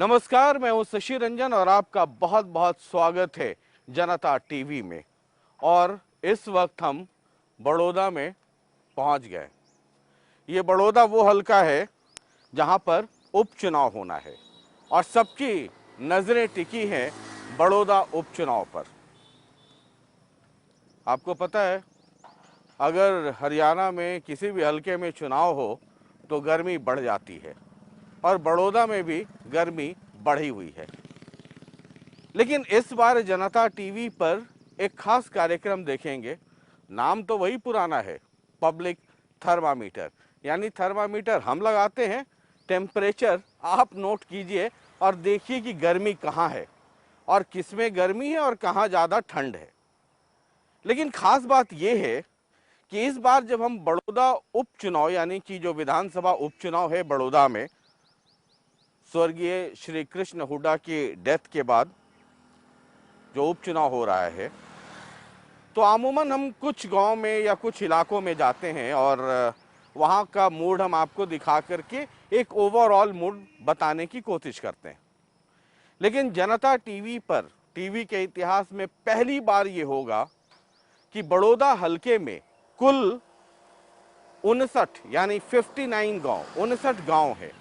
नमस्कार, मैं हूं शशि रंजन और आपका बहुत बहुत स्वागत है जनता टीवी में। और इस वक्त हम बड़ौदा में पहुंच गए। ये बड़ौदा वो हलका है जहां पर उपचुनाव होना है और सबकी नजरें टिकी हैं बड़ौदा उपचुनाव पर। आपको पता है, अगर हरियाणा में किसी भी हलके में चुनाव हो तो गर्मी बढ़ जाती है और बड़ौदा में भी गर्मी बढ़ी हुई है। लेकिन इस बार जनता टीवी पर एक खास कार्यक्रम देखेंगे। नाम तो वही पुराना है, पब्लिक थर्मामीटर। यानी थर्मामीटर हम लगाते हैं, टेम्परेचर आप नोट कीजिए और देखिए कि गर्मी कहाँ है और किसमें गर्मी है और कहाँ ज़्यादा ठंड है। लेकिन खास बात यह है कि इस बार जब हम बड़ौदा उपचुनाव यानी कि जो विधानसभा उपचुनाव है बड़ौदा में, स्वर्गीय श्री कृष्ण हुड्डा की डेथ के बाद जो उपचुनाव हो रहा है, तो अमूमन हम कुछ गांव में या कुछ इलाकों में जाते हैं और वहां का मूड हम आपको दिखा करके एक ओवरऑल मूड बताने की कोशिश करते हैं। लेकिन जनता टीवी पर, टीवी के इतिहास में पहली बार ये होगा कि बड़ौदा हलके में कुल 59 यानी 59 गांव, 59 गांव है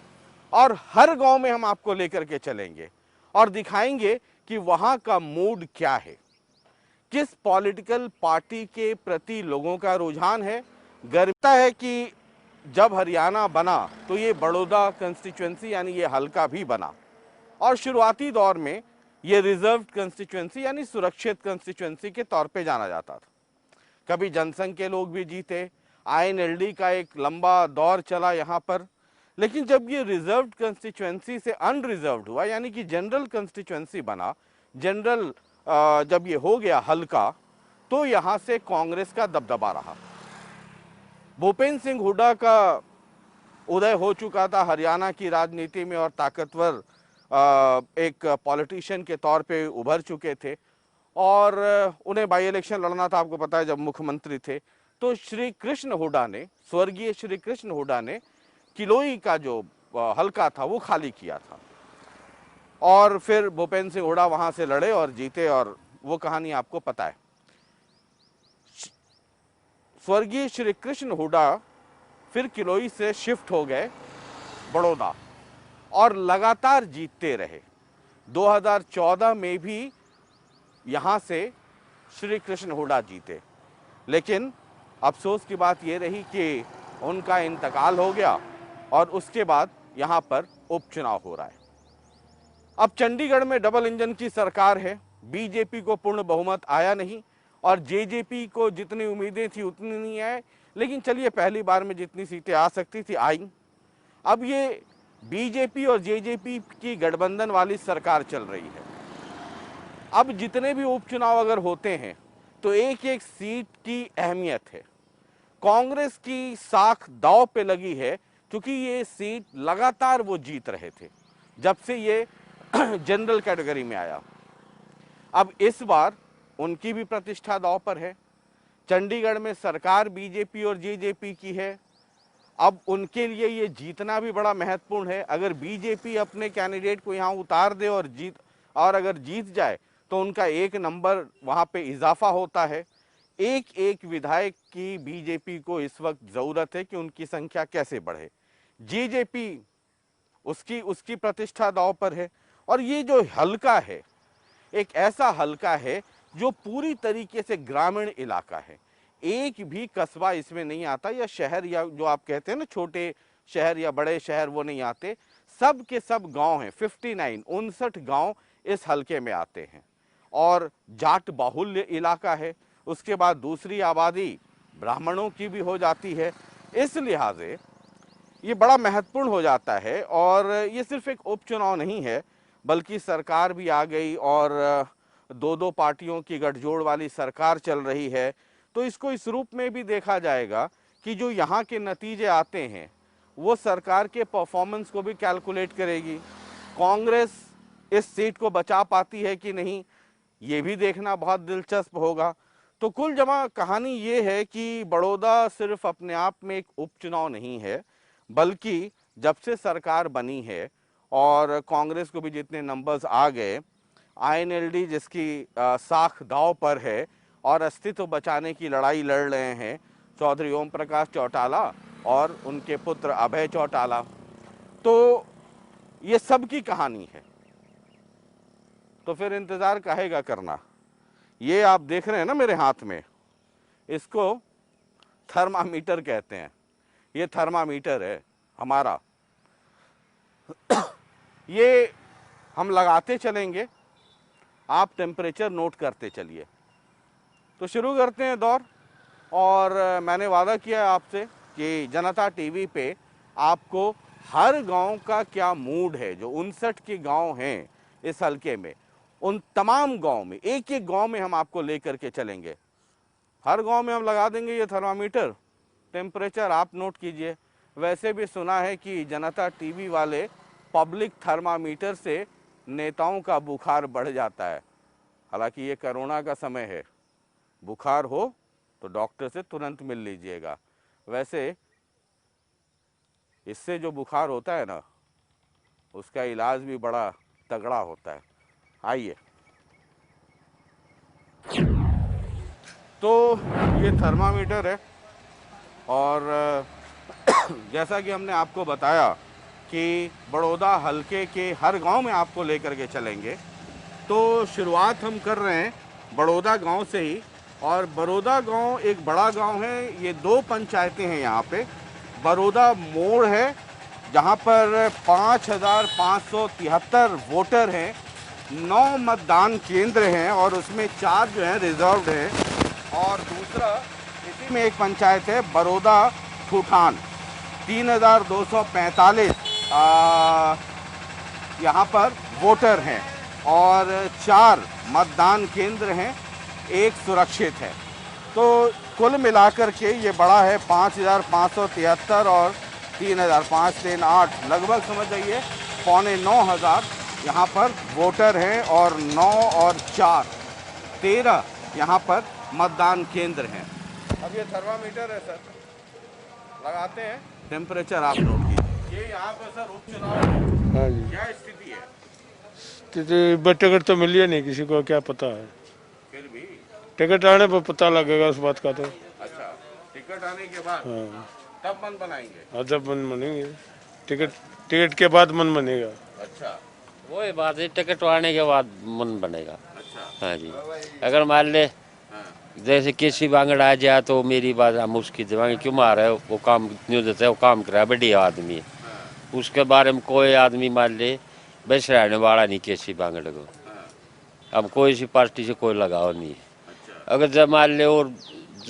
और हर गांव में हम आपको लेकर के चलेंगे और दिखाएंगे कि वहां का मूड क्या है, किस पॉलिटिकल पार्टी के प्रति लोगों का रुझान है। गर्वता है कि जब हरियाणा बना तो ये बड़ौदा कंस्टिट्यूएंसी यानी ये हलका भी बना और शुरुआती दौर में ये रिजर्व्ड कंस्टिट्यूएंसी यानी सुरक्षित कंस्टिट्यूएंसी के तौर पे जाना जाता था। कभी जनसंघ के लोग भी जीते, आईएनएलडी का एक लंबा दौर चला यहाँ पर। लेकिन जब ये रिजर्व्ड कंस्टिट्यूएंसी से अनरिजर्व्ड हुआ यानी कि जनरल कंस्टिट्यूएंसी बना, जनरल जब ये हो गया हल्का, तो यहाँ से कांग्रेस का दबदबा रहा। भूपेंद्र सिंह हुड्डा का उदय हो चुका था हरियाणा की राजनीति में और ताकतवर एक पॉलिटिशियन के तौर पे उभर चुके थे और उन्हें बाई इलेक्शन लड़ना था, आपको पता है, जब मुख्यमंत्री थे। तो श्री कृष्ण हुड्डा ने, स्वर्गीय श्री कृष्ण हुड्डा ने किलोई का जो हलका था वो खाली किया था और फिर भूपेंद्र सिंह हुड्डा वहां से लड़े और जीते और वो कहानी आपको पता है। स्वर्गीय श्री कृष्ण हुड्डा फिर किलोई से शिफ्ट हो गए बड़ौदा और लगातार जीतते रहे। 2014 में भी यहां से श्री कृष्ण हुड्डा जीते, लेकिन अफसोस की बात यह रही कि उनका इंतकाल हो गया और उसके बाद यहां पर उपचुनाव हो रहा है। अब चंडीगढ़ में डबल इंजन की सरकार है, बीजेपी को पूर्ण बहुमत आया नहीं और जेजेपी को जितनी उम्मीदें थी उतनी नहीं आए। लेकिन चलिए, पहली बार में जितनी सीटें आ सकती थी आई। अब ये बीजेपी और जेजेपी की गठबंधन वाली सरकार चल रही है। अब जितने भी उपचुनाव अगर होते हैं तो एक एक सीट की अहमियत है। कांग्रेस की साख दांव पे लगी है क्योंकि ये सीट लगातार वो जीत रहे थे जब से ये जनरल कैटेगरी में आया। अब इस बार उनकी भी प्रतिष्ठा दांव पर है। चंडीगढ़ में सरकार बीजेपी और जेजेपी की है। अब उनके लिए ये जीतना भी बड़ा महत्वपूर्ण है। अगर बीजेपी अपने कैंडिडेट को यहाँ उतार दे और अगर जीत जाए तो उनका एक नंबर वहाँ पे इजाफा होता है। एक एक विधायक की बीजेपी को इस वक्त जरूरत है कि उनकी संख्या कैसे बढ़े। जेजेपी उसकी प्रतिष्ठा दांव पर है और ये जो हलका है, एक ऐसा हलका है जो पूरी तरीके से ग्रामीण इलाका है। एक भी कस्बा इसमें नहीं आता या शहर, या जो आप कहते हैं ना छोटे शहर या बड़े शहर, वो नहीं आते। सब के सब गांव हैं, 59 गांव इस हलके में आते हैं और जाट बाहुल्य इलाका है। उसके बाद दूसरी आबादी ब्राह्मणों की भी हो जाती है। इस लिहाजे ये बड़ा महत्वपूर्ण हो जाता है और ये सिर्फ एक उपचुनाव नहीं है बल्कि सरकार भी आ गई और दो दो पार्टियों की गठजोड़ वाली सरकार चल रही है। तो इसको इस रूप में भी देखा जाएगा कि जो यहाँ के नतीजे आते हैं वो सरकार के परफॉर्मेंस को भी कैलकुलेट करेगी। कांग्रेस इस सीट को बचा पाती है कि नहीं, ये भी देखना बहुत दिलचस्प होगा। तो कुल जमा कहानी ये है कि बड़ौदा सिर्फ अपने आप में एक उपचुनाव नहीं है, बल्कि जब से सरकार बनी है और कांग्रेस को भी जितने नंबर्स आ गए, आईएनएलडी जिसकी साख दांव पर है और अस्तित्व बचाने की लड़ाई लड़ रहे हैं चौधरी ओम प्रकाश चौटाला और उनके पुत्र अभय चौटाला, तो ये सब की कहानी है। तो फिर इंतजार काहेगा करना। ये आप देख रहे हैं ना मेरे हाथ में, इसको थर्मामीटर कहते हैं। ये थर्मामीटर है हमारा। ये हम लगाते चलेंगे, आप टेम्परेचर नोट करते चलिए। तो शुरू करते हैं दौर। और मैंने वादा किया है आपसे कि जनता टीवी पे आपको हर गांव का क्या मूड है, जो 59 के गांव हैं इस हलके में, उन तमाम गांव में, एक एक गांव में हम आपको लेकर के चलेंगे। हर गांव में हम लगा देंगे ये थर्मामीटर, टेम्परेचर आप नोट कीजिए। वैसे भी सुना है कि जनता टीवी वाले पब्लिक थर्मामीटर से नेताओं का बुखार बढ़ जाता है। हालांकि ये कोरोना का समय है, बुखार हो तो डॉक्टर से तुरंत मिल लीजिएगा। वैसे इससे जो बुखार होता है ना, उसका इलाज भी बड़ा तगड़ा होता है। आइए। तो ये थर्मामीटर है और जैसा कि हमने आपको बताया कि बड़ौदा हलके के हर गांव में आपको लेकर के चलेंगे। तो शुरुआत हम कर रहे हैं बड़ौदा गांव से ही। और बड़ौदा गांव एक बड़ा गांव है। ये 2 पंचायतें हैं यहाँ पे। बड़ौदा मोड़ है जहाँ पर 5573 वोटर हैं, 9 मतदान केंद्र हैं और उसमें 4 जो हैं रिजर्व्ड हैं। और दूसरा इसी में एक पंचायत है बड़ौदा ठूठान, 3245 यहाँ पर वोटर हैं और 4 मतदान केंद्र हैं, 1 सुरक्षित है। तो कुल मिलाकर के ये बड़ा है 5573 और 3538, लगभग समझ जाइए 8,900 यहाँ पर वोटर हैं और 9 और 4 13 यहाँ पर मतदान केंद्र हैं। अब ये थर्मामीटर है सर, लगाते हैं, टेम्परेचर आप नोट कीजिए। ये यहाँ पर सर उपचुनाव है। हाँ जी, क्या स्थिति है? स्थिति टिकट तो मिली है नहीं, किसी को क्या पता है। फिर भी टिकट आने पर पता लगेगा उस बात का तो। अच्छा, टिकट आने के बाद हाँ, तब मन बनाएंगे। हाँ जब मन बनेंगे, टिकट के बाद मन बनेगा। अच्छा वही बात है, टिकट आने के बाद मन बनेगा। अच्छा। हाँ जी, अगर मान ले हाँ जैसे केसी बांगड़ आ जाए तो मेरी बात हम उसकी दिमाग क्यों मार है, वो काम न्यूज देता है, वो काम कर रहा है, बढ़िया आदमी है। हाँ उसके बारे में कोई आदमी मान ले बस रहने वाला नहीं केसी बांगड़ को। हाँ। अब कोई सी पार्टी से कोई लगाव नहीं है। अच्छा अगर जब मान ले और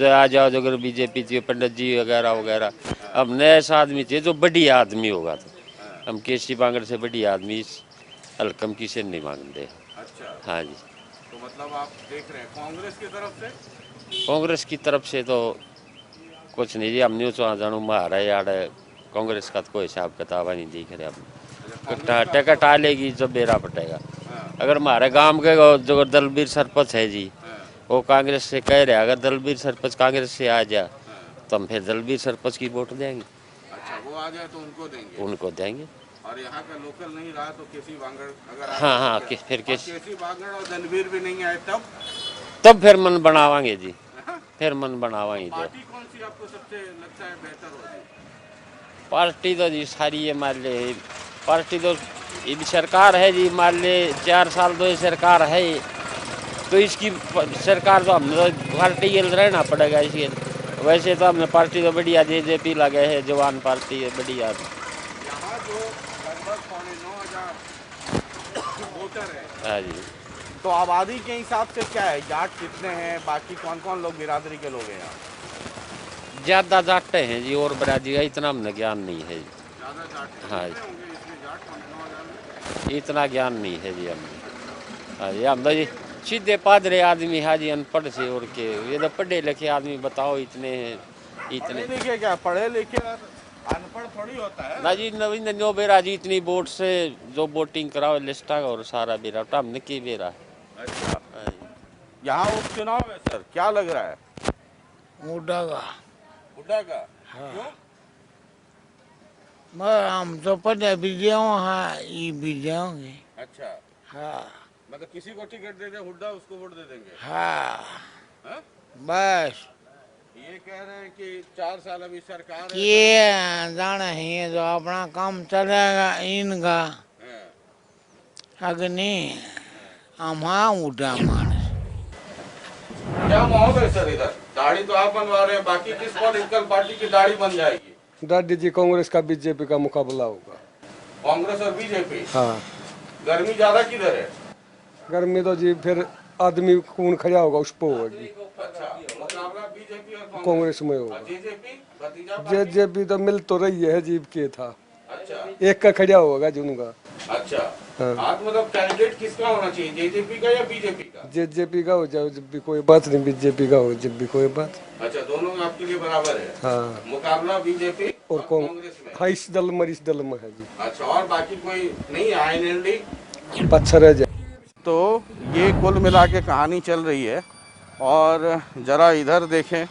आ जाओ अगर बीजेपी थी, पंडित जी वगैरह वगैरह, अब नए ऐसा आदमी चाहिए जो बढ़िया आदमी होगा। तो हम केसी बांगड़ से बढ़िया आदमी हल्कम की से नहीं मांगते। अच्छा। हाँ जी, तो मतलब आप देख रहे हैं कांग्रेस की तरफ से? कांग्रेस की तरफ से तो कुछ नहीं जी, हम न्यूज वहाँ जानू मारा यार, कांग्रेस का तो कोई हिसाब किताब नहीं दिख रहा। अच्छा, टिकट आ लेगी जब बेरा पटेगा। हाँ अगर हमारे गांव के जो दलबीर सरपंच है जी, हाँ वो कांग्रेस से कह रहे अगर दलबीर सरपंच कांग्रेस से आ जा हाँ। तो हम फिर दलबीर सरपंच की वोट देंगे, अच्छा, वो आ जाए तो उनको देंगे। उनको देंगे। और यहाँ का लोकल नहीं रहा तो केसी बांगड़ अगर आ हाँ जाए हाँ तो क्या? फिर और केसी बांगड़ और दलवीर भी नहीं आए तब फिर मन बनावांगे जी, हाँ? फिर मन बनावांगे जो। पार्टी कौन सी आपको सबसे लगता है बेहतर होगी? पार्टी तो जी सारी है, मान ले पार्टी तो ये भी सरकार है जी, मान ले 4 साल तो ये सरकार है, तो इसकी सरकार तो हमने तो पार्टी के लिए रहना पड़ेगा इसके। वैसे तो हमने पार्टी तो बढ़िया जेजेपी लगे है, जवान पार्टी है बढ़िया। यहाँ जो लगभग 9,500 वोटर है, हाँ जी, तो आबादी के हिसाब से क्या है, जाट कितने हैं, बाकी कौन कौन लोग बिरादरी के लोग हैं यहाँ? ज़्यादा जाटते हैं जी और बराजी का इतना हमने ज्ञान नहीं है जी। ज़्यादा जाट हैं? हाँ कितने होंगे इसमें जाट 9,000 में? इतना ज्ञान नहीं है जी हमें। हाँ जी, हम तो जी सीधे पादरे आदमी है जी, अनपढ़ से और के, ये तो पढ़े लिखे आदमी बताओ इतने हैं इतने। पढ़े लिखे क्या, पढ़े लिखे और अनपढ़ थोड़ी होता है। ना जी नवीन नो बेरा जी, इतनी वोट से जो वोटिंग कराओ लिस्ट और सारा बेरा तो हमने की बेरा है। अच्छा, हाँ जी। यहाँ उपचुनाव है सर, क्या लग रहा है? मुड्डा का। हुड्डा का? हाँ। क्यों? हम तो पढ़े भी जाओ, हाँ ये भी जाओगे। अच्छा, हाँ मतलब किसी को टिकट दे दे हुड्डा उसको वोट दे देंगे। हाँ हाँ? बस ये कह रहे हैं कि 4 साल अभी सरकार है। ये जाना है जो अपना काम चलेगा इनका हाँ। अग्नि हम हाँ उठा मानस। क्या माहौल है सर इधर? दाढ़ी तो आप बनवा रहे हैं, बाकी किस पॉलिटिकल पार्टी की दाढ़ी बन जाएगी? दादी जी कांग्रेस का बीजेपी का मुकाबला होगा। कांग्रेस और बीजेपी। हाँ गर्मी ज्यादा किधर है? गर्मी तो जी फिर आदमी कौन खड़ा होगा उस पर होगी। अच्छा, मुकाबला बीजेपी और कांग्रेस में होगा। जेजेपी भतीजा जेजेपी तो मिल तो रही है, जीव के था अच्छा एक का खड़ा होगा जुनगा। अच्छा। हाँ। आज मतलब कैंडिडेट किसका होना चाहिए, जेजेपी का या बीजेपी का? जेजेपी का हो जाए जब भी कोई बात नहीं, बीजेपी का हो जब भी कोई बात। अच्छा, दोनों आपके लिए बराबर है। हाँ मुकाबला बीजेपी और कांग्रेस में। हाँ इस दल में है जी। अच्छा, और बाकी कोई नहीं है आईएनएलडी? पच्छर है जाए। तो ये कुल मिला के कहानी चल रही है। और जरा इधर देखें।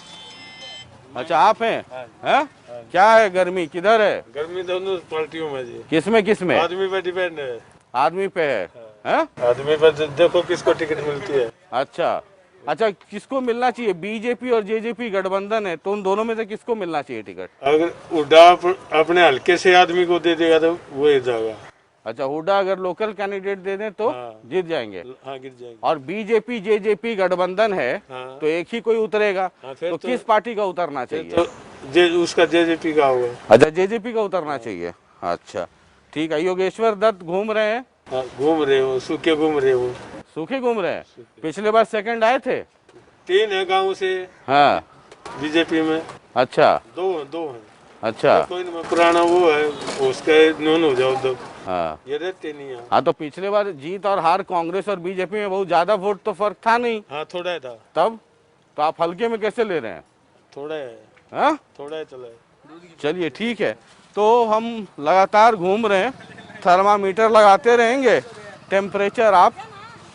अच्छा, आप हैं? हैं? क्या है गर्मी किधर है? गर्मी दोनों पार्टियों में जी, किसमें आदमी पे डिपेंड है। आदमी पे है? हैं? आदमी पर देखो किसको टिकट मिलती है। अच्छा अच्छा, किसको मिलना चाहिए? बीजेपी और जेजेपी गठबंधन है, तो उन दोनों में से किसको मिलना चाहिए टिकट? अगर उड़ा अपने हल्के से आदमी को दे देगा तो वो ही जाएगा। अच्छा, हुड्डा अगर लोकल कैंडिडेट दे दें तो हाँ। जीत जाएंगे। हाँ गिर जाएगी। और बीजेपी जेजेपी गठबंधन है हाँ। तो एक ही कोई उतरेगा। हाँ, फिर तो तो- किस पार्टी का उतरना चाहिए? तो उसका जेजेपी का होगा। अच्छा, जेजेपी का उतरना चाहिए। अच्छा ठीक है। योगेश्वर दत्त घूम रहे हैं, हाँ, घूम रहे हो सूखे घूम रहे हो। सूखे घूम रहे हैं। पिछले बार सेकंड आए थे। 3 है गाँव से हाँ। बीजेपी में। अच्छा 2 है। अच्छा। कोई नहीं, पुराना वो है उसका नून हो जाओ तो हाँ ये रहते नहीं है। हाँ, तो पिछले बार जीत और हार कांग्रेस और बीजेपी में बहुत ज्यादा वोट तो फर्क था नहीं। हाँ थोड़ा है था। तब तो आप हल्के में कैसे ले रहे हैं? थोड़ा है। हाँ थोड़ा है चला है। चलिए ठीक है। तो हम लगातार घूम रहे हैं, थर्मामीटर लगाते रहेंगे, टेम्परेचर आप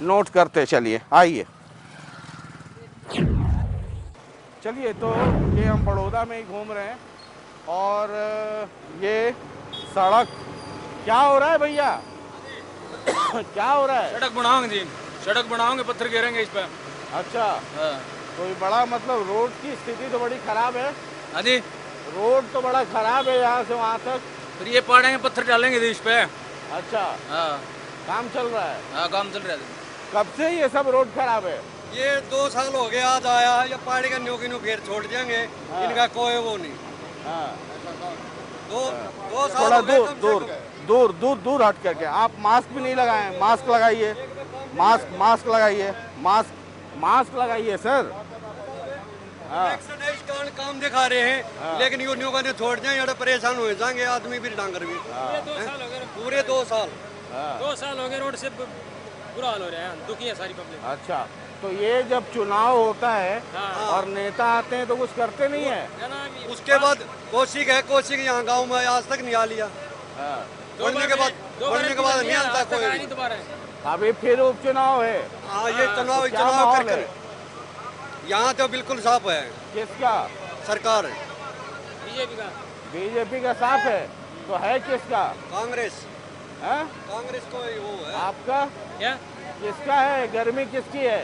नोट करते चलिए। आइए चलिए। तो ये हम बड़ौदा में ही घूम रहे हैं और ये सड़क क्या हो रहा है भैया? क्या हो रहा है? सड़क बनाओगे जी, सड़क बनाओगे, पत्थर गिरेंगे इस पर। अच्छा, कोई बड़ा मतलब रोड की स्थिति तो बड़ी खराब है। हाँ जी, रोड तो बड़ा खराब है यहाँ से वहाँ तक। फिर ये पाड़ेंगे, पत्थर डालेंगे जी इस पे। अच्छा, हाँ काम चल रहा है? हाँ, काम चल रहा है। कब से ये सब रोड खराब है? ये 2 साल हो गए आज आया, ये पहाड़ी का न्योकी न्यू घेर छोड़ देंगे। इनका कोई वो नहीं। हाँ। दो साल थोड़ा हो गए दूर कम से दूर कम। दूर दूर दूर हट करके। आप मास्क भी नहीं लगाए। मास्क लगाइए, मास्क लगाइए, मास्क लगाइए सर। हाँ। एक्सरसाइज का काम दिखा रहे हैं, लेकिन यूनियों का छोड़ जाए, यहाँ परेशान हो जाएंगे आदमी भी, डांगर भी। पूरे 2 साल। 2 साल हो गए, रोड से बुरा हाल हो रहा है, दुखी है सारी पब्लिक। अच्छा, तो ये जब चुनाव होता है और नेता आते हैं तो कुछ करते नहीं है। उसके बाद कोशिक यहाँ गाँव में आज तक नहीं आ लिया। बढ़ने के बाद नहीं आता कोई। दोबारा अभी फिर उपचुनाव है। हाँ, ये तो चुनाव क्या माहौल है? यहाँ तो बिल्कुल साफ है। किसका? सरकार बीजेपी का। बीजेपी का साफ है तो है किसका? कांग्रेस है? कांग्रेस को ही वो है। आपका क्या किसका है? गर्मी किसकी है?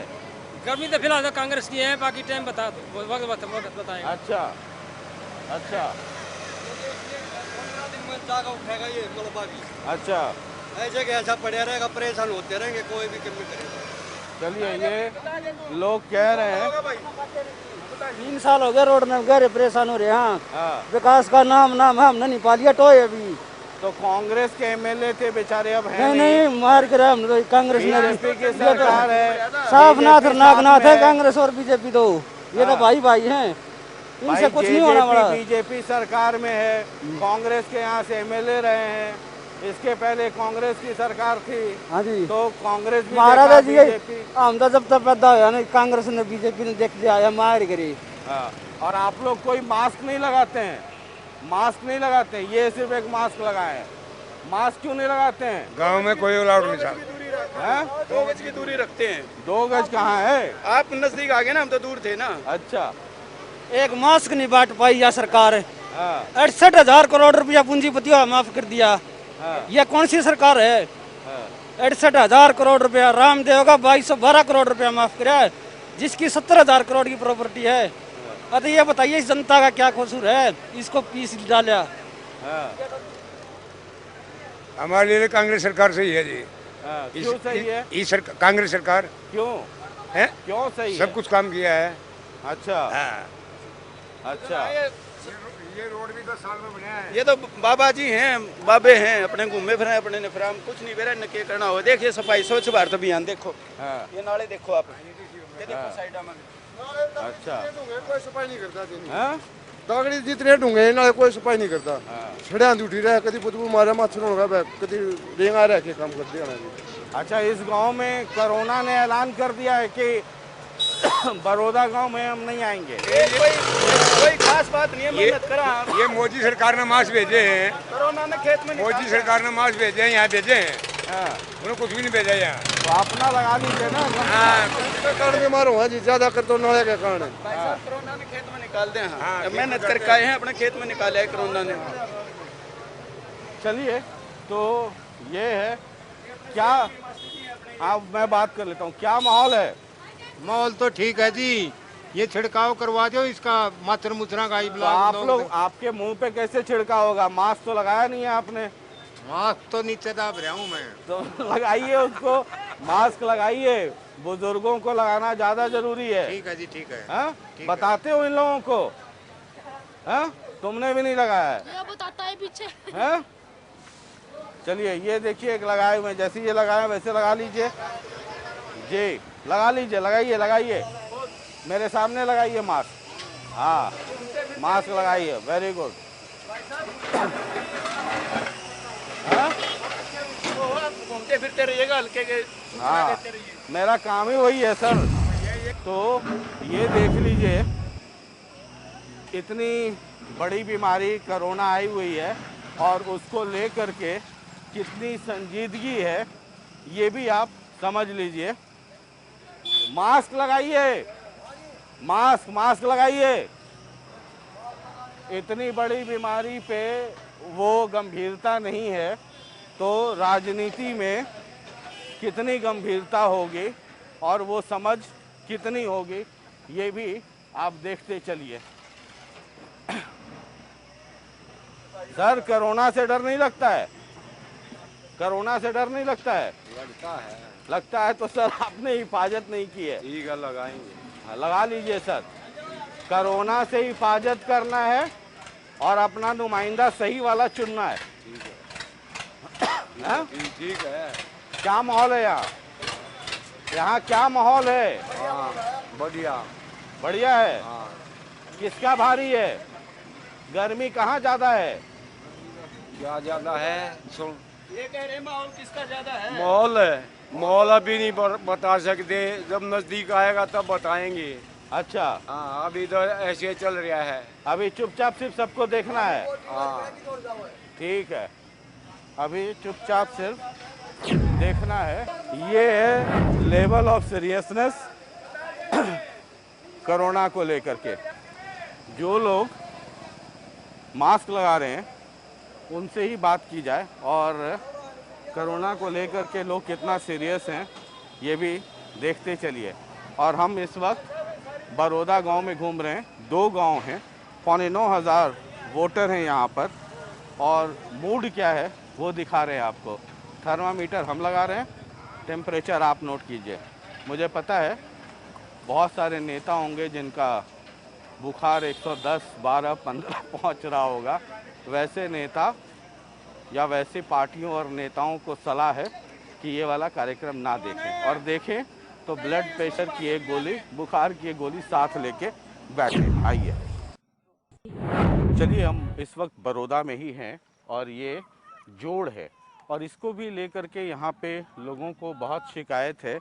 गर्मी तो फिलहाल तो कांग्रेस की है, बाकी टाइम बता दो, वक्त बताएंगे। अच्छा अच्छा 15 दिन में जागा उठेगा ये मलबा भी। अच्छा, ऐसे कि ऐसा पड़े रहेगा, परेशान होते रहेंगे, कोई भी कमी करेगा। चलिए। ये लोग कह रहे हैं 3 साल हो गए रोड में गए परेशान हो रहे हैं। हाँ, विकास का नाम है, हमने नहीं पा लिया टोए अभी। तो कांग्रेस के एमएलए थे बेचारे, अब हैं नहीं मार के रहा हम तो कांग्रेस ने बीजेपी की सरकार है। साफ नाथ BJP नागनाथ साथ है में कांग्रेस और बीजेपी तो। ये तो भाई भाई हैं, इनसे कुछ नहीं होना वाला। बीजेपी सरकार में है, कांग्रेस के यहाँ से एमएलए रहे हैं। इसके पहले कांग्रेस की सरकार थी। हाँ जी, तो कांग्रेस भी महाराज देखा, जी बीजेपी। हम तो जब तक पैदा हुआ ना कांग्रेस ने बीजेपी ने देख लिया है, मार करी। हाँ, और आप लोग कोई मास्क नहीं लगाते हैं? मास्क नहीं लगाते हैं, ये सिर्फ एक मास्क लगाए हैं। मास्क क्यों नहीं लगाते हैं? गाँव में कोई अलाउड नहीं था। हैं? 2 गज की दूरी रखते हैं। 2 गज कहाँ है? आप नजदीक आ गए ना, हम तो दूर थे ना। अच्छा, एक मास्क नहीं बांट पाई या सरकार, हाँ 68,000 करोड़ रुपया पूंजीपतियों माफ कर दिया। हाँ यह कौन सी सरकार है? हाँ 68,000 करोड़ रुपया। रामदेव का 2212 करोड़ रुपया माफ किया है, जिसकी 70,000 करोड़ की प्रॉपर्टी है। अरे ये बताइए इस जनता का क्या कसूर है, इसको पीस डाला। हाँ हमारे लिए कांग्रेस सरकार सही है जी। हाँ क्यों सही है? कांग्रेस सरकार क्यों है, क्यों सही है? सब कुछ काम किया है। अच्छा अच्छा ये रोड भी 10 साल में बना है। ये तो बाबा जी हैं, बाबे हैं, अपने घूमे फिरे अपने ने फिर हम कुछ नहीं बेरा के करना हो। देखिए सफाई स्वच्छ भारत अभियान देखो, हाँ ये नाले देखो आप, ये देखो साइड में। अच्छा कोई सफाई नहीं करता। हाँ दागड़ी जितने ढूंगे ना कोई सफाई नहीं करता। हाँ छड़िया उठी रहा कभी बदबू मारा मच्छर होगा कभी रेंगा रह के काम कर दिया। अच्छा इस गांव में कोरोना ने ऐलान कर दिया है कि बड़ौदा गांव में हम नहीं आएंगे। कोई खास बात नहीं है, मेहनत करा। ये मोदी सरकार ने मास्क भेजे हैं, कोरोना ने खेत में मोदी सरकार ने मास्क भेजे हैं, यहाँ भेजे हैं, हाँ उन्होंने कुछ भी नहीं भेजा यहाँ। तो अपना लगा लीजिए ना। कारण बीमार हुआ जी ज्यादा कर तो नाले के कारण। कोरोना ने खेत में निकाल दे। हाँ मेहनत करके आए हैं, अपने खेत में निकाले है कोरोना ने। चलिए तो ये है क्या, अब मैं बात कर लेता हूँ, क्या माहौल है? माहौल तो ठीक है जी, ये छिड़काव करवा दो इसका, मच्छर मुछरा का तो आप लोग, आपके मुंह पे कैसे छिड़काव होगा? मास्क तो लगाया नहीं है आपने। मास्क तो नीचे दाब रहा हूँ मैं। तो लगाइए उसको, मास्क लगाइए, बुजुर्गों को लगाना ज्यादा जरूरी है। ठीक है जी ठीक है। हाँ बताते हो इन लोगों को? हाँ तुमने भी नहीं लगाया है? ये बताता है पीछे। हैं? चलिए ये देखिए एक लगाए हुए, जैसे ये लगाए वैसे लगा लीजिए जी, लगा लीजिए, लगाइए लगाइए, मेरे सामने लगाइए मास्क। हाँ मास्क लगाइए, वेरी गुड। घूमते फिरते रहिएगा हल्के के। हाँ मेरा काम ही वही है सर। तो ये देख लीजिए, इतनी बड़ी बीमारी कोरोना आई हुई है और उसको लेकर के कितनी संजीदगी है ये भी आप समझ लीजिए। मास्क लगाइए, मास्क लगाइए। इतनी बड़ी बीमारी पे वो गंभीरता नहीं है तो राजनीति में कितनी गंभीरता होगी और वो समझ कितनी होगी ये भी आप देखते चलिए। सर कोरोना से डर नहीं लगता है? कोरोना से डर नहीं लगता है? लगता है तो सर आपने हिफाजत नहीं की है। ठीक है लगाएंगे। हाँ, लगा लीजिए सर। कोरोना से हिफाजत करना है और अपना नुमाइंदा सही वाला चुनना है। हाँ? ठीक है। क्या माहौल है यहाँ? यहाँ क्या माहौल है? बढ़िया बढ़िया है। किसका भारी है? गर्मी कहाँ ज्यादा है? क्या ज्यादा है? सुन, ये कह रहे माहौल किसका ज्यादा है? माहौल है, माहौल अभी नहीं बता सकते, जब नजदीक आएगा तब बताएंगे। अच्छा हाँ अभी तो ऐसे चल रहा है। अभी चुपचाप सिर्फ सबको देखना है। हाँ ठीक है, अभी चुपचाप सिर्फ देखना है। ये है लेवल ऑफ सीरियसनेस कोरोना को लेकर के। जो लोग मास्क लगा रहे हैं उनसे ही बात की जाए और कोरोना को लेकर के लोग कितना सीरियस हैं ये भी देखते चलिए। और हम इस वक्त बड़ौदा गांव में घूम रहे हैं। 2 गांव हैं, 9,500 वोटर हैं यहाँ पर और मूड क्या है वो दिखा रहे हैं आपको। थर्मामीटर हम लगा रहे हैं, टेम्परेचर आप नोट कीजिए। मुझे पता है बहुत सारे नेता होंगे जिनका बुखार 110, 12, 15 पहुँच रहा होगा। वैसे नेता या वैसी पार्टियों और नेताओं को सलाह है कि ये वाला कार्यक्रम ना देखें, और देखें तो ब्लड प्रेशर की एक गोली, बुखार की एक गोली साथ लेके बैठे। आइए चलिए, हम इस वक्त बड़ौदा में ही हैं और ये जोड़ है और इसको भी लेकर के यहाँ पे लोगों को बहुत शिकायत है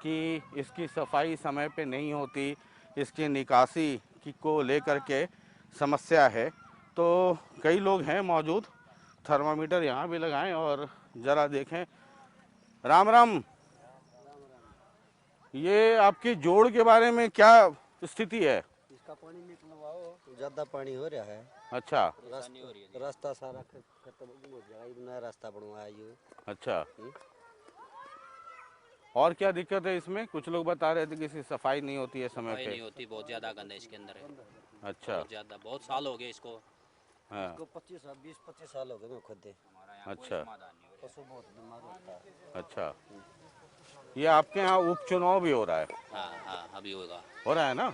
कि इसकी सफाई समय पे नहीं होती, इसकी निकासी की को लेकर के समस्या है। तो कई लोग हैं मौजूद, थर्मामीटर यहाँ भी लगाएं और ज़रा देखें। राम राम, ये आपकी जोड़ के बारे में क्या स्थिति है? इसका पानी निकलवाओ ज्यादा पानी हो रहा है। अच्छा रास्ता सारा खत्म हो जाएगा, नया रास्ता बनवाया ये। अच्छा। और क्या दिक्कत है इसमें? कुछ लोग बता रहे थे कि इसकी सफाई नहीं होती है समय पे। नहीं होती, बहुत ज्यादा गंदा इसके अंदर है। अच्छा। बहुत ज्यादा, बहुत साल हो गए इसको। हाँ। इसको 20-25 साल हो गए मैं खुद ही। अच्छा पशु बहुत बीमार होता है। अच्छा। ये आपके यहाँ उपचुनाव भी हो रहा है? हाँ, अभी होगा। हो रहा है ना?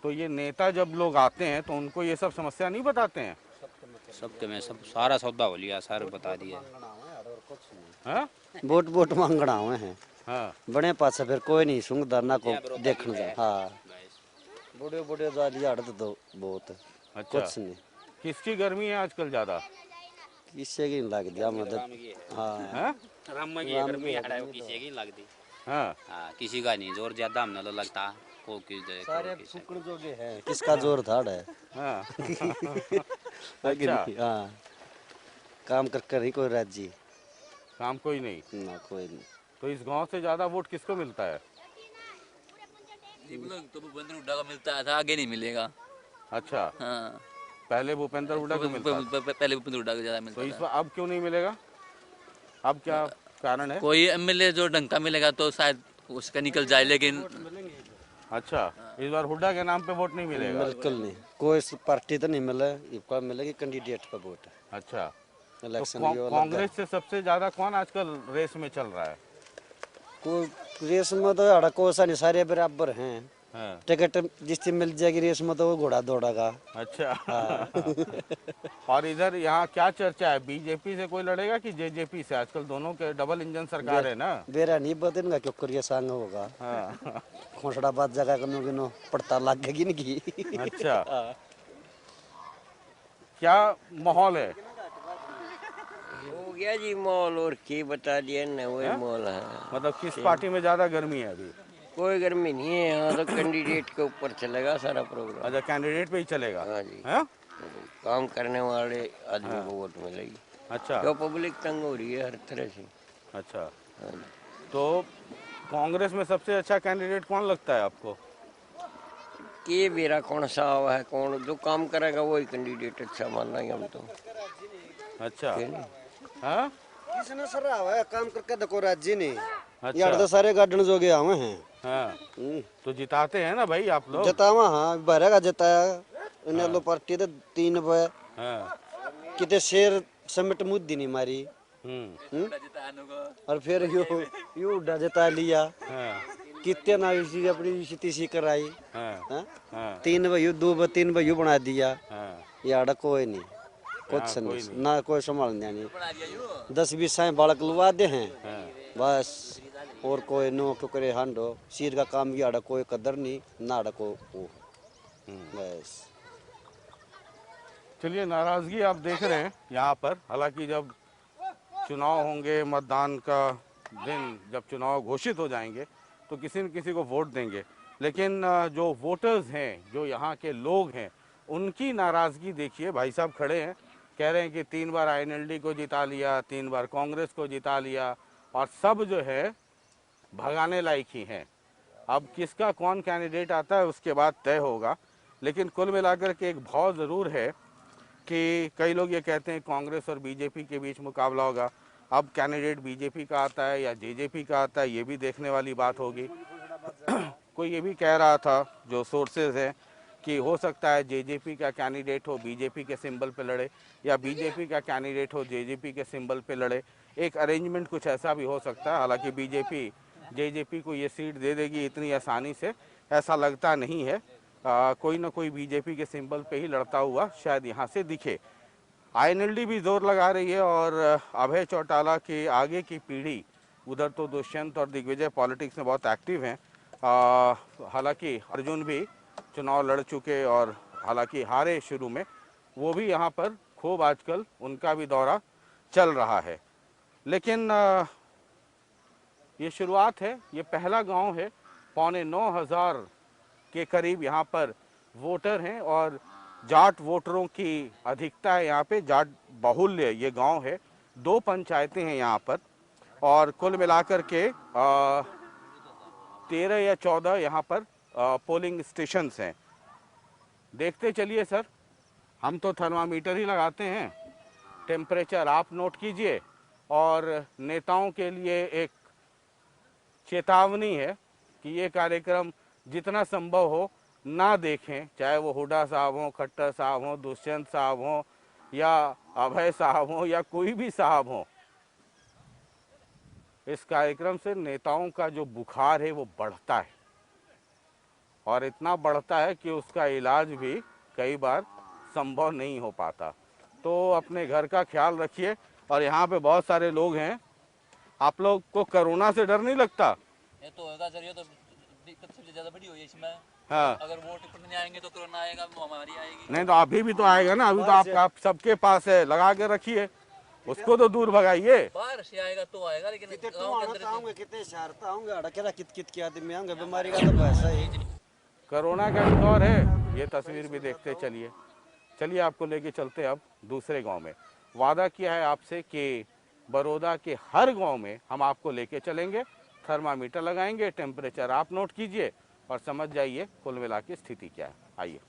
तो ये नेता जब लोग आते हैं तो उनको ये सब समस्या नहीं बताते हैं? सबके में सब सारा सौदा हो लिया, सारा बता दिया। हाँ? वोट मांगना हुए हैं। हाँ। बड़े पास फिर कोई नहीं सुंगदा ना को देखने जा। हाँ, बूढ़े जा लिया तो बहुत। अच्छा। कुछ नहीं। किसकी गर्मी है आजकल ज्यादा? किससे की लग दिया मतलब। हाँ, किसी की लगती। हाँ। किसी का नहीं जोर ज्यादा हमने लगता को सारे फुकड़ जोगे हैं, किसका जोर थाड़ है। हाँ। अच्छा। हाँ, काम कर ही कोई राज्य काम कोई नहीं ना, कोई नहीं। तो इस गांव से ज्यादा वोट किसको मिलता है? तो भूपेंद्र हुड्डा का मिलता था, आगे नहीं मिलेगा। अच्छा। हाँ, पहले भूपेंद्र हुड्डा को मिलता था। पहले भूपेंद्र हुड्डा को ज्यादा तो मिलता इस था। बार अब क्यों नहीं मिलेगा? अब क्या कारण है? कोई एमएलए जो ढंग का मिलेगा तो शायद उसका निकल जाए, लेकिन अच्छा, इस बार हुड्डा के नाम पे वोट नहीं मिलेगा? बिल्कुल नहीं, कोई पार्टी तो नहीं मिले, मिलेगी कैंडिडेट का वोट। अच्छा। इलेक्शन तो कांग्रेस से सबसे ज्यादा कौन आजकल रेस में चल रहा है? कोई रेस में तो अड़ा कोई सा नहीं, सारे बराबर हैं। हाँ। टिकट जिससे मिल जाएगी रेस में तो वो घोड़ा दौड़ेगा। अच्छा। और इधर यहाँ क्या चर्चा है? बीजेपी से कोई लड़ेगा कि जेजेपी से? आजकल दोनों के डबल इंजन सरकार है ना। बेरा नहीं बदलेगा क्यों करिए सांग होगा। हाँ। खोसड़ा बात जगह कनो पड़ता लगेगी नहीं की। अच्छा। क्या माहौल है? हो गया जी मॉल, और की बता दिया ना, वही मॉल है। मतलब किस पार्टी में ज्यादा गर्मी है अभी? कोई गर्मी नहीं है यहाँ तो, कैंडिडेट के ऊपर चलेगा सारा प्रोग्राम। अच्छा, कैंडिडेट पे ही चलेगा? हाँ जी। हाँ? काम करने वाले आदमी को वोट मिलेगी। अच्छा। जो पब्लिक तंग हो रही है हर तरह से। अच्छा। हाँ जी। तो कांग्रेस में सबसे अच्छा कैंडिडेट कौन लगता है आपको? कि मेरा कौन सा हुआ है, कौन जो काम करेगा वही कैंडिडेट अच्छा मानना है हम तो। अच्छा। ठीक है। हाँ? किसने सर रहा है काम करके देखो राज्य ने। अच्छा। यार तो सारे गार्डन जोगे आवे हैं। हाँ। तो जिताते हैं ना भाई आप लोग? जतावा हाँ, भरेगा जताया। इन्हें लो पार्टी तो 3 पे। हाँ। किते शेर समिट मुद्दी नहीं मारी। और फिर यू उड़ा जता लिया। हाँ। कितने ना इसी अपनी स्थिति कराई। हाँ। हाँ? हाँ। 3 भाइयों 2 व 3 भाइयों बना दिया। हाँ। यार कोई नहीं, कुछ नहीं ना, कोई संभालने नहीं। 10-20 साल बालक लुवा दे हैं बस, और कोई नो क्यों करे हांडो सीर का काम भी आड़ा कोई कदर नहीं ना आड़ा को बस। चलिए, नाराजगी आप देख रहे हैं यहाँ पर। हालांकि जब चुनाव होंगे, मतदान का दिन, जब चुनाव घोषित हो जाएंगे तो किसी न किसी को वोट देंगे, लेकिन जो वोटर्स हैं, जो यहाँ के लोग हैं, उनकी नाराज़गी देखिए। भाई साहब खड़े हैं, कह रहे हैं कि 3 बार आईएनएलडी को जिता लिया, 3 बार कांग्रेस को जिता लिया, और सब जो है भगाने लायक ही हैं। अब किसका कौन कैंडिडेट आता है उसके बाद तय होगा, लेकिन कुल मिलाकर के एक भाव ज़रूर है कि कई लोग ये कहते हैं कांग्रेस और बीजेपी के बीच मुकाबला होगा। अब कैंडिडेट बीजेपी का आता है या जेजेपी का आता है, ये भी देखने वाली बात होगी। कोई ये भी कह रहा था, जो सोर्सेज हैं, कि हो सकता है जेजेपी का कैंडिडेट हो बीजेपी के सिंबल पे लड़े, या बीजेपी का कैंडिडेट हो जेजेपी के सिंबल पे लड़े। एक अरेंजमेंट कुछ ऐसा भी हो सकता है। हालांकि बीजेपी जेजेपी को ये सीट दे देगी इतनी आसानी से, ऐसा लगता नहीं है। कोई ना कोई बीजेपी के सिंबल पे ही लड़ता हुआ शायद यहाँ से दिखे। आईएनएलडी भी जोर लगा रही है, और अभय चौटाला के आगे की पीढ़ी, उधर तो दुष्यंत और दिग्विजय पॉलिटिक्स में बहुत एक्टिव हैं। हालांकि अर्जुन भी चुनाव लड़ चुके और हालांकि हारे शुरू में, वो भी यहाँ पर खूब आजकल उनका भी दौरा चल रहा है। लेकिन ये शुरुआत है, ये पहला गांव है। 9,500 के करीब यहाँ पर वोटर हैं, और जाट वोटरों की अधिकता है यहाँ पे। जाट बाहुल्य ये गांव है। 2 पंचायतें हैं यहाँ पर, और कुल मिलाकर के 13 या 14 यहाँ पर पोलिंग स्टेशंस हैं। देखते चलिए सर, हम तो थर्मामीटर ही लगाते हैं। टेम्परेचर आप नोट कीजिए। और नेताओं के लिए एक चेतावनी है कि ये कार्यक्रम जितना संभव हो ना देखें, चाहे वो हुड्डा साहब हों, खट्टर साहब हों, दुष्यंत साहब हों, या अभय साहब हों, या कोई भी साहब हों। इस कार्यक्रम से नेताओं का जो बुखार है वो बढ़ता है, और इतना बढ़ता है कि उसका इलाज भी कई बार संभव नहीं हो पाता। तो अपने घर का ख्याल रखिए। और यहाँ पे बहुत सारे लोग हैं। आप लोग को कोरोना से डर नहीं लगता? ये तो होगा सर, ये तो दिक्कत सबसे ज्यादा बड़ी हुई है इसमें। हाँ, अगर वोट नहीं आएंगे तो कोरोना आएगा, महामारी आएगी। नहीं तो अभी भी तो आएगा ना। अभी तो आप सबके पास है, लगा के रखिए, उसको तो दूर भगाइए। बाहर से आएगा तो आएगा, लेकिन गांव के अंदर आऊंगे, कितने शहर आऊंगे, अड़केरा कित के आदमी आऊंगे, बीमारी का तो ऐसा ही। कोरोना का भी दौर है। ये तस्वीर भी देखते चलिए। चलिए आपको लेके चलते अब दूसरे गांव में। वादा किया है आपसे कि बड़ौदा के हर गांव में हम आपको लेके चलेंगे, थर्मामीटर लगाएंगे, टेम्परेचर आप नोट कीजिए और समझ जाइए कुल मिला के स्थिति क्या है। आइए।